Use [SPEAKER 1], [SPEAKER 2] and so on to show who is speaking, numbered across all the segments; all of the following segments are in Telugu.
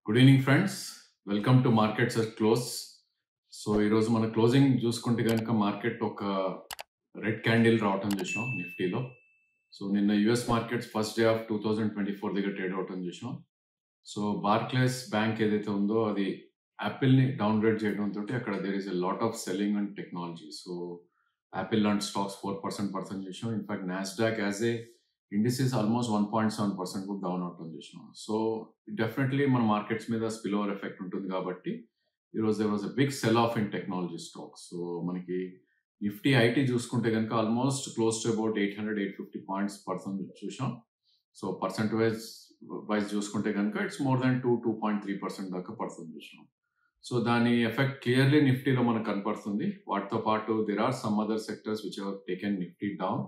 [SPEAKER 1] Good evening friends. Welcome to markets at close. So ఈరోజు మన క్లోజింగ్ చూసుకుంటే కనుక మార్కెట్ ఒక రెడ్ క్యాండిల్ రావటం చూసాం నిఫ్టీలో. సో నిన్న US markets first day of 2024 దగ్గర ట్రేడ్ అవటం చూసాం. సో బార్క్లేస్ బ్యాంక్ ఏదైతే ఉందో అది యాపిల్ని డౌన్ గ్రేడ్ చేయడం తోటి అక్కడ there is a lot of selling and technology. So Apple లాంటి స్టాక్స్ 4% పర్సన్ చూసాం. In fact Nasdaq as a indices almost 1.7% కూడా డౌన్ అవటం చూసాం. సో డెఫినెట్లీ మన మార్కెట్స్ మీద స్పిల్ ఓవర్ ఎఫెక్ట్ ఉంటుంది కాబట్టి ఈరోజు there was a big sell off in technology stocks. So మనకి నిఫ్టీ ఐటీ చూసుకుంటే కనుక almost close to about 800-850 points percent చూసాం. సో పర్సెంటేజ్ వైజ్ చూసుకుంటే కనుక ఇట్స్ మోర్ దాన్ 2.3% దాకా పర్సన్ చూసాం. సో దాని ఎఫెక్ట్ క్లియర్లీ నిఫ్టీలో మనకు కనపడుతుంది. వాటితో పాటు there are some other sectors which have taken Nifty down.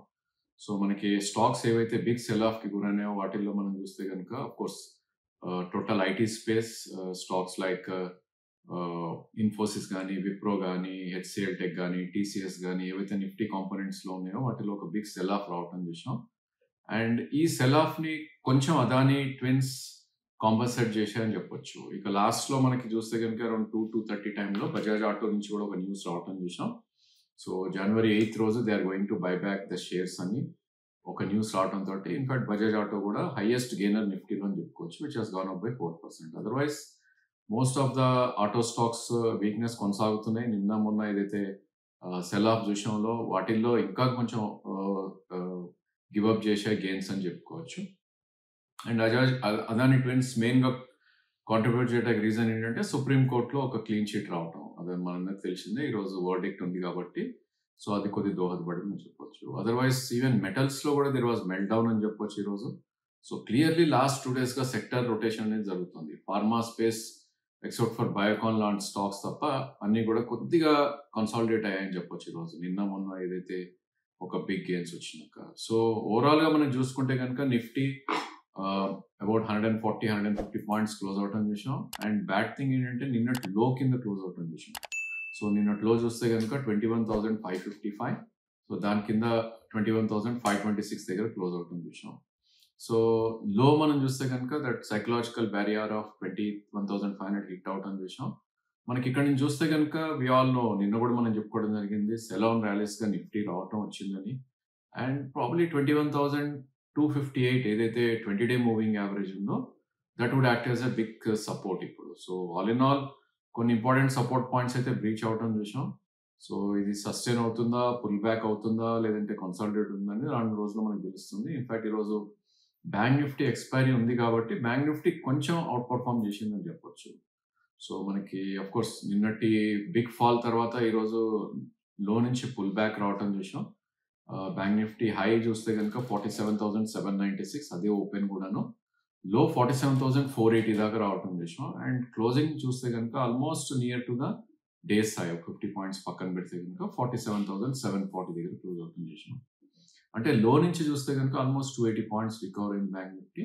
[SPEAKER 1] So మనకి స్టాక్స్ ఏవైతే బిగ్ సెల్ ఆఫ్ కి గురైనాయో వాటిల్లో మనం చూస్తే కనుక of course total IT space stocks like Infosys కానీ, విప్రో కానీ, హెచ్సిఎల్ టెక్ కానీ, టీసీఎస్ కానీ ఏవైతే నిఫ్టీ కాంపోనెంట్స్ లో ఉన్నాయో వాటిలో ఒక బిగ్ సెల్ ఆఫ్ రావటం చూసాం. అండ్ ఈ సెల్ ఆఫ్ ని కొంచెం అదానీ ట్విన్స్ కాంపన్సేట్ చేశాయని చెప్పొచ్చు. ఇక లాస్ట్ లో మనకి చూస్తే కనుక అరౌండ్ 2-2:30 టైంలో బజాజ్ ఆటో నుంచి కూడా ఒక న్యూస్ రావటం చూసాం. సో జనవరి 8th రోజు they are going to buy back the shares అని ఒక న్యూస్ రావడం తోటి ఇన్ఫాక్ట్ బజాజ్ ఆటో కూడా హైయెస్ట్ గెయినర్ నిఫ్టీలో అని చెప్పుకోవచ్చు, which has gone up by 4%. Otherwise most of the auto stocks weakness కొనసాగుతున్నాయి. నిన్న మొన్న ఏదైతే సెల్ ఆఫ్ చూసాంలో వాటిల్లో ఇంకా కొంచెం గివప్ చేసే గెయిన్స్ అని చెప్పుకోవచ్చు. అండ్ అదానీ ట్విన్స్ మెయిన్ గా కాంట్రిబ్యూట్ చేయడానికి రీజన్ ఏంటంటే సుప్రీం కోర్టులో ఒక క్లీన్ షీట్ రావటం. అదే మనందరికి తెలిసిందే. ఈరోజు వర్డిక్ట్ ఉంది కాబట్టి సో అది కొద్ది దోహదపడింది అని చెప్పొచ్చు. అదర్వైజ్ ఈవెన్ మెటల్స్ లో కూడా దేర్ వాజ్ మెల్ట్ డౌన్ అని చెప్పొచ్చు ఈరోజు. సో క్లియర్లీ లాస్ట్ 2 days గా సెక్టర్ రొటేషన్ అనేది జరుగుతుంది. Pharma space except for Biocon లాంటి స్టాక్స్ తప్ప అన్ని కూడా కొద్దిగా కన్సాలిడేట్ అయ్యాయని చెప్పొచ్చు ఈరోజు, నిన్న మొన్న ఏదైతే ఒక బిగ్ గెయిన్స్ వచ్చినాక. సో ఓవరాల్ గా మనం చూసుకుంటే కనుక నిఫ్టీ అబౌట్ 140-150 పాయింట్స్ క్లోజ్ అవటం చూసాం. అండ్ బ్యాడ్ థింగ్ ఏంటంటే నిన్నటి లో కింద క్లోజ్ అవటం చూసాం. సో నిన్నటి లో చూస్తే కనుక 21,555, సో దాని కింద 21,526 దగ్గర క్లోజ్ అవటం చూసాం. సో లో మనం చూస్తే కనుక that psychological barrier of 21,500 hit అవటం చూసాం. మనకి ఇక్కడ నుంచి చూస్తే కనుక వి ఆల్ నో, నిన్న కూడా మనం చెప్పుకోవడం జరిగింది సెల్ ఆన్ ర్యాలీస్ గా నిఫ్టీ రావటం వచ్చిందని. అండ్ ప్రాబ్లీ 21,258 ఏదైతే 20-day మూవింగ్ యావరేజ్ ఉందో that would act as a big support ఇప్పుడు. సో ఆల్ ఇన్ ఆల్ కొన్ని ఇంపార్టెంట్ సపోర్ట్ పాయింట్స్ అయితే బ్రీచ్ అవటం చూసాం. సో ఇది సస్టైన్ అవుతుందా, పుల్ బ్యాక్ అవుతుందా, లేదంటే కన్సాలిడేట్ ఉందని 2 రోజులు మనకు తెలుస్తుంది. ఇన్ఫాక్ట్ ఈరోజు బ్యాంక్ నిఫ్టీ ఎక్స్పైరీ ఉంది కాబట్టి బ్యాంక్ నిఫ్టీ కొంచెం అవుట్ పర్ఫార్మ్ చేసిందని చెప్పొచ్చు. సో మనకి అఫ్ కోర్స్ నిన్నటి బిగ్ ఫాల్ తర్వాత ఈరోజు లో నుంచి పుల్ బ్యాక్ రావటం చూసాం. బ్యాంక్ నిఫ్టీ హై చూస్తే కనుక 47,796, అదే ఓపెన్ కూడాను. లో 47,480 దాకా రావటం చూసాం. అండ్ క్లోజింగ్ చూస్తే కనుక almost near to the days high 50 points పక్కన పెడితే కనుక 47,740 దగ్గర క్లోజ్ అవుతుంది చేసాం. అంటే లో నుంచి చూస్తే కనుక ఆల్మోస్ట్ 280 పాయింట్స్ రికవర్ అయింది బ్యాంక్ నిఫ్టీ.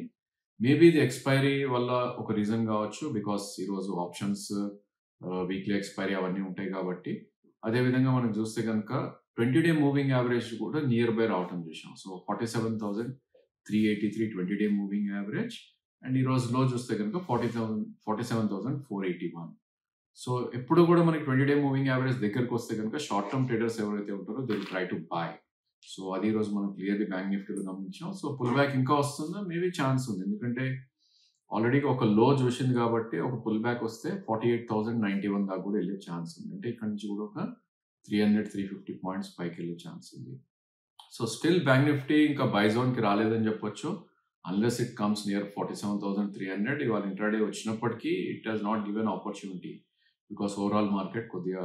[SPEAKER 1] మేబీ ఇది ఎక్స్పైరీ వల్ల ఒక రీజన్ కావచ్చు, బికాస్ ఈరోజు ఆప్షన్స్ వీక్లీ ఎక్స్పైరీ అవన్నీ ఉంటాయి కాబట్టి. అదేవిధంగా మనం చూస్తే కనుక 20-day మూవింగ్ యావరేజ్ కూడా నియర్ బై రావటం చూసాం. So 47,383 20-day moving average. And ఈ రోజు లో చూస్తే కనుక 47,481. సో ఎప్పుడు కూడా మనకి 20-day మూవింగ్ యావరేజ్ దగ్గరకు వస్తే కనుక షార్ట్ టర్మ్ ట్రేడర్స్ ఎవరైతే ఉంటారో they will try to buy. So అది రోజు మనం క్లియర్లీ బ్యాంక్ నిఫ్టీలో గమనించాం. సో పుల్ బ్యాక్ ఇంకా వస్తుందా, మేబీ ఛాన్స్ ఉంది. ఎందుకంటే ఆల్రెడీ ఒక లో చూసింది కాబట్టి ఒక పుల్ బ్యాక్ వస్తే 48,091 దాకా కూడా వెళ్ళే ఛాన్స్ ఉంది. అంటే ఇక్కడ నుంచి కూడా ఒక 300-350 పాయింట్స్ పైకి వెళ్ళే ఛాన్స్ ఉంది. సో స్టిల్ బ్యాంక్ నిఫ్టీ ఇంకా బై జోన్ కి రాలేదని చెప్పొచ్చు, అన్లెస్ ఇట్ కమ్స్ నియర్ 47,300. ఇవాళ ఇంట్రాడే వచ్చినప్పటికీ it has not given opportunity because overall market కొద్దిగా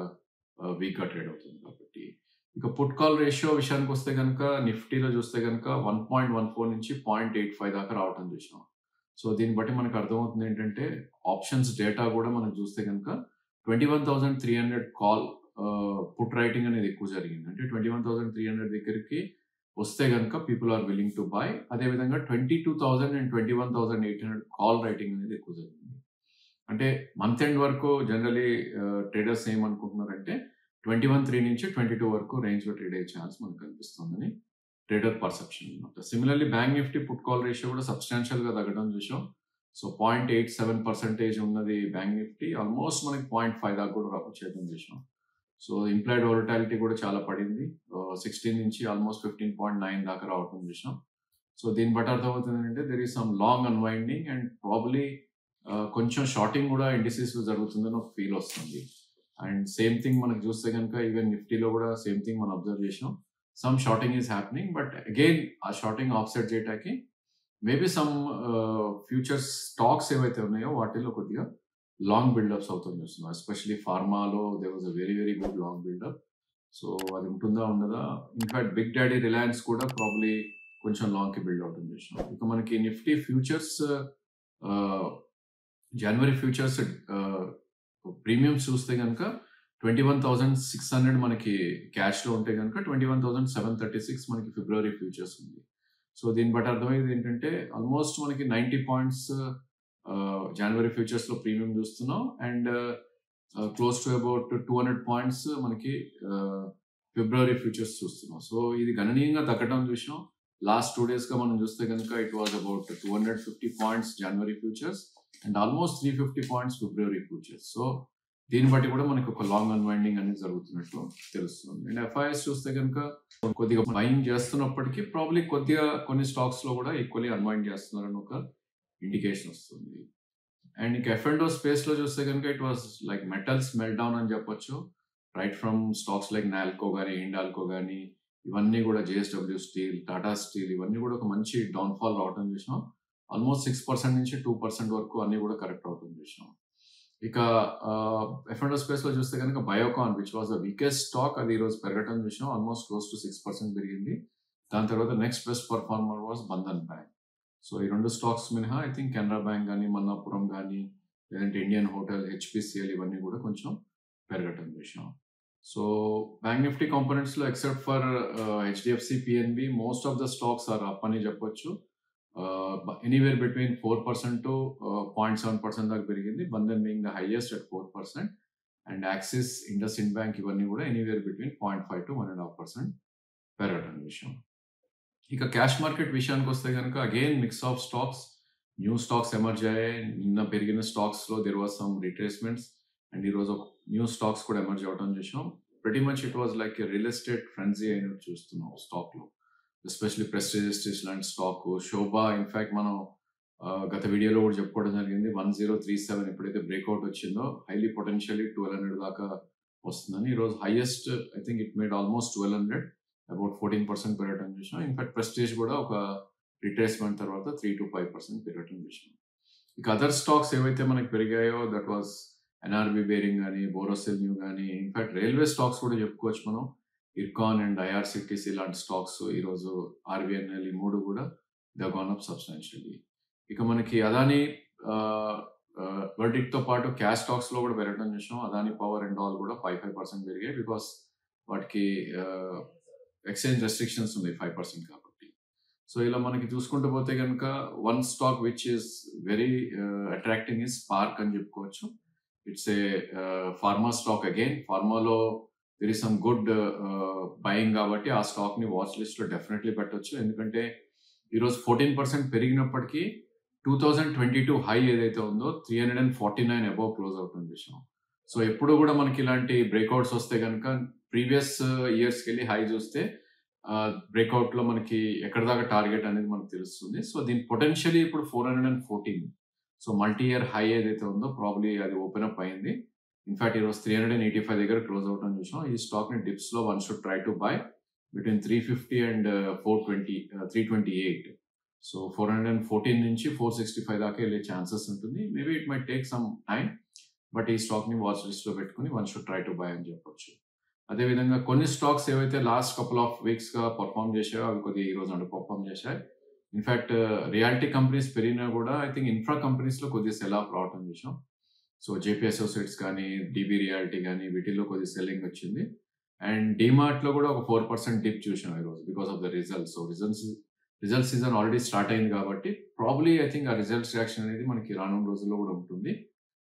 [SPEAKER 1] వీక్ గా ట్రేడ్ అవుతుంది కాబట్టి. ఇక పుట్ కాల్ రేషియో విషయానికి వస్తే కనుక నిఫ్టీలో చూస్తే కనుక 1.14 నుంచి 0.85 దాకా రావటం చూసాం. సో దీన్ని బట్టి మనకు అర్థమవుతుంది ఏంటంటే ఆప్షన్స్ డేటా కూడా మనం చూస్తే కనుక 21,300 కాల్ పుట్ రైటింగ్ అనేది ఎక్కువ జరిగింది. అంటే 21,300 దగ్గరికి వస్తే కనుక people are willing to buy. అదేవిధంగా 22,000 అండ్ 21,800 కాల్ రైటింగ్ అనేది ఎక్కువ జరిగింది. అంటే మంత్ ఎండ్ వరకు జనరలీ ట్రేడర్స్ ఏమనుకుంటున్నారంటే 21,300 నుంచి 22 వరకు రేంజ్ లో ట్రేడ్ అయ్యే ఛాన్స్ మనకు కనిపిస్తుందని ట్రేడర్ పర్సెప్షన్ అనమాట. Similarly bank Nifty put call ratio కూడా సబ్స్టాన్షియల్ గా తగ్గడం చూసాం. సో 0.87% ఉన్నది బ్యాంక్ నిఫ్టీ ఆల్మోస్ట్ మనకి 0.5 దాకా కూడా వచ్చేయడం చూసాం. సో ఇంప్లాయిడ్ వాలటాలిటీ కూడా చాలా పడింది. 16 నుంచి ఆల్మోస్ట్ 15.9 దాకా రావడం చూసాం. సో దీన్ని బట్టి అర్థమవుతుంది ఏంటంటే there is some long unwinding and probably కొంచెం షార్టింగ్ కూడా ఇండిసెస్ జరుగుతుందని ఒక ఫీల్ వస్తుంది. అండ్ సేమ్ థింగ్ మనకు చూస్తే కనుక ఈవెన్ నిఫ్టీలో కూడా సేమ్ థింగ్ మనం అబ్జర్వ్ చేసాం. Some shorting is happening, but again ఆ షార్టింగ్ ఆఫ్సెట్ చేయడానికి మేబీ సమ్ ఫ్యూచర్ స్టాక్స్ ఏవైతే ఉన్నాయో వాటిల్లో కొద్దిగా లాంగ్ బిల్డప్స్ అవుతుంది చూస్తున్నాం. ఎస్పెషలీ ఫార్మాలో they was a very very good long buildup. So అది ఉంటుందా ఉండదా. ఇన్ఫాక్ట్ బిగ్ డాడీ రిలయన్స్ కూడా ప్రాబ్లీ కొంచెం లాంగ్ కి బిల్డ్ అవుతుంది చూసినాం. ఇక మనకి నిఫ్టీ ఫ్యూచర్స్ జనవరి ఫ్యూచర్స్ ప్రీమియమ్స్ చూస్తే కనుక 21,600 మనకి క్యాష్ లో ఉంటే కనుక 21,736 మనకి ఫిబ్రవరి ఫ్యూచర్స్ ఉంది. సో దీన్ని బట్టి అర్థమయ్యేది ఏంటంటే ఆల్మోస్ట్ మనకి 90 పాయింట్స్ జనవరి ఫ్యూచర్స్ లో ప్రీమియం చూస్తున్నాం and close to about 200 points మనకి ఫిబ్రవరి ఫ్యూచర్స్ చూస్తున్నాం. సో ఇది గణనీయంగా తగ్గడం చూసాం. లాస్ట్ 2 days గా మనం చూస్తే కనుక it was about 250 points January futures and almost 350 points February futures. So దీన్ని బట్టి కూడా మనకి ఒక లాంగ్ అన్వైండింగ్ అనేది జరుగుతున్నట్లు తెలుస్తుంది. అండ్ ఎఫ్ఐఎస్ చూస్తే కనుక కొద్దిగా బయింగ్ చేస్తున్నప్పటికీ ప్రాబ్లీ కొద్దిగా కొన్ని స్టాక్స్ లో కూడా ఈక్వల్లీ అన్వైండ్ చేస్తున్నారని ఒక ఇండికేషన్ వస్తుంది. అండ్ ఇంకా ఎఫ్&ఓ స్పేస్ లో చూస్తే కనుక it was like metals melt down అని చెప్పొచ్చు. Right from stocks like NALCO కానీ హిండాల్కో కానీ ఇవన్నీ కూడా జేఎస్డబ్ల్యూ స్టీల్, టాటా స్టీల్ ఇవన్నీ కూడా ఒక మంచి డౌన్ఫాల్ రావడం చూసాం. ఆల్మోస్ట్ 6% నుంచి 2% వరకు అన్ని కూడా కరెక్ట్ అవుతుంది చూసాం. ఇక ఎఫ్&ఓ స్పేస్ లో చూస్తే కనుక Biocon which was the weakest stock అది ఈరోజు పెరగటం చూసాం. ఆల్మోస్ట్ క్లోజ్ టు 6% పెరిగింది. దాని తర్వాత next best performer was Bandhan bank. So ఈ 2 స్టాక్స్ మినహా ఐ థింక్ కెనరా బ్యాంక్ కానీ మన్నాపురం కానీ లేదంటే ఇండియన్ హోటల్, హెచ్పిసిఎల్ ఇవన్నీ కూడా కొంచెం పెరగటం చూసాం. సో బ్యాంక్ నిఫ్టీ కాంపోనెంట్స్ లో except for HDFC, PNB most of the stocks are up అని చెప్పొచ్చు. ఎనీవేర్ బిట్వీన్ 4% to 0.7% దాకా పెరిగింది. Bandhan being the highest at 4% and Axis, IndusInd bank ఇవన్నీ కూడా ఎనీవేర్ బిట్వీన్ 0.5 to 1.5% పెరగటం విషయం. ఇక క్యాష్ మార్కెట్ విషయానికి వస్తే కనుక again mix of stocks, new stocks emerge అయ్యాయి. నిన్న పెరిగిన స్టాక్స్ లో there was some retracements and ఈ రోజు న్యూ స్టాక్స్ కూడా ఎమర్జ్ అవడం చూసాం. Pretty much it was like real estate frenzy అయినట్టు చూస్తున్నాం స్టాక్ లో. ఎస్పెషల్లీ ప్రెస్టీజియస్ లాంటి స్టాక్, శోభా ఇన్ఫాక్ట్ మనం గత వీడియోలో కూడా చెప్పుకోవడం జరిగింది. 1037 ఎప్పుడైతే బ్రేక్అవుట్ వచ్చిందో హైలీ పొటెన్షియల్లీ 1200 దాకా వస్తుందని. ఈరోజు highest I think it made almost 1200, about 14% పెరగటం చూసాం. ఇన్ఫాక్ట్ ప్రెస్టీజ్ కూడా ఒక రిట్రేస్మెంట్ తర్వాత 3 to 5% పెరగటం చూసాం. ఇక అదర్ స్టాక్స్ ఏవైతే మనకి పెరిగాయో దట్ వాజ్ ఎన్ఆర్బి బేరింగ్ కానీ, బోరోసిల్ న్యూ కానీ, ఇన్ఫాక్ట్ రైల్వే స్టాక్స్ కూడా చెప్పుకోవచ్చు మనం. ఇర్కాన్ అండ్ ఐఆర్సిటిసి లాంటి స్టాక్స్ ఈరోజు ఆర్బిఎన్ఎల్ ఈ 3 కూడా దే గాన్ అప్ సబ్స్టాన్షియల్లీ. ఇక మనకి అదాని వర్డిక్ట్ తో పాటు క్యాష్ స్టాక్స్ లో కూడా పెరగడం చూసాం. అదాని పవర్ అండ్ ఆల్ కూడా 5% పెరిగాయి బికాస్ వాటికి ఎక్స్చేంజ్ రెస్ట్రిక్షన్స్ ఉన్నాయి 5% కాబట్టి. సో ఇలా మనకి చూసుకుంటూ పోతే కనుక one stock which is very attracting is spark అని చెప్పుకోవచ్చు. It's a pharma stock. Again ఫార్మాలో there is some good buying కాబట్టి ఆ స్టాక్ ని వాచ్ లిస్ట్ లో డెఫినెట్లీ పెట్టొచ్చు. ఎందుకంటే ఈరోజు 14% పెరిగినప్పటికీ 2022 హై ఏదైతే ఉందో 349 అబౌవ్ క్లోజ్ అవుతుంది విషయం. సో ఎప్పుడు కూడా మనకి ఇలాంటి బ్రేక్అవుట్స్ వస్తే కనుక ప్రీవియస్ ఇయర్స్కి వెళ్ళి హై చూస్తే బ్రేక్అవుట్ లో మనకి ఎక్కడ దాకా టార్గెట్ అనేది మనకు తెలుస్తుంది. సో దీని పొటెన్షియలీ ఇప్పుడు 414. సో మల్టీ ఇయర్ హై ఏదైతే ఉందో ప్రాబ్లీ అది ఓపెన్ అప్ అయింది. ఇన్ఫాక్ట్ ఈరోజు 385 దగ్గర క్లోజ్ అవటం చూసాం. ఈ స్టాక్ ని డిప్స్ లో one should try to buy between 350 and 328. So 414 నుంచి 465 దాకా వెళ్ళే ఛాన్సెస్ ఉంటుంది. Maybe it might take some time, but ఈ స్టాక్ ని వాచ్ లిస్ట్ లో పెట్టుకుని one should try to buy అని చెప్పొచ్చు. అదేవిధంగా కొన్ని స్టాక్స్ ఏవైతే లాస్ట్ కపుల్ ఆఫ్ వీక్స్ గా పర్ఫామ్ చేసాయో అవి కొద్దిగా ఈ రోజు అండర్ పర్ఫామ్ చేశాయి. ఇన్ఫాక్ట్ రియాలిటీ కంపెనీస్ పెరిగినా కూడా ఐ థింక్ ఇన్ఫ్రా కంపెనీస్ లో కొద్దిగా సెల్ ఆఫ్ రావటం చూసాం. సో జేపీ అసోసియేట్స్ కానీ, డిబి రియాలిటీ కానీ వీటిల్లో కొద్దిగా సెల్లింగ్ వచ్చింది. అండ్ డిమార్ట్ లో కూడా ఒక 4% డిప్ చూసాం ఈ రోజు because of the results. So result season already start అయింది కాబట్టి ప్రాబ్లీ ఐ థింక్ ఆ రిజల్ట్స్ రియాక్షన్ అనేది మనకి రానున్న రోజుల్లో కూడా ఉంటుంది.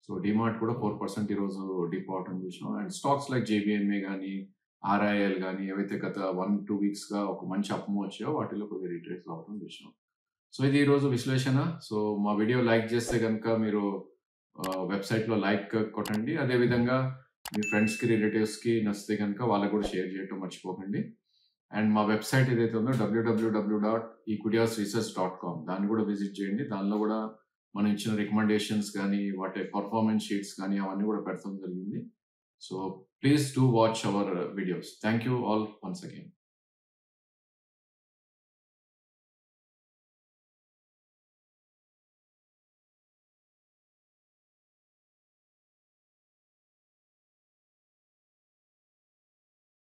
[SPEAKER 1] సో డిమార్ట్ కూడా 4% ఈ రోజు డిప్ అవటం చూసాం. అండ్ స్టాక్స్ లైక్ జేబీఎంఏ కానీ, ఆర్ఐఎల్ కానీ ఏవైతే గత 1-2 వీక్స్ గా ఒక మంచి అప్ వచ్చాయో వాటిలో కొద్దిగా రిట్రేస్ రావడం చూసాం. సో ఇది ఈరోజు విశ్లేషణ. సో మా వీడియో లైక్ చేస్తే కనుక మీరు వెబ్సైట్లో లైక్ కొట్టండి. అదేవిధంగా మీ ఫ్రెండ్స్కి రిలేటివ్స్కి నచ్చితే కనుక వాళ్ళకు కూడా షేర్ చేయటం మర్చిపోకండి. అండ్ మా వెబ్సైట్ ఏదైతే ఉందో www.equidiasresearch.com దాన్ని కూడా విజిట్ చేయండి. దానిలో కూడా మనం ఇచ్చిన రికమెండేషన్స్ కానీ వాటి పర్ఫార్మెన్స్ షీట్స్ కానీ అవన్నీ కూడా పెడతాం జరిగింది. So please do watch our videos. Thank you all once again.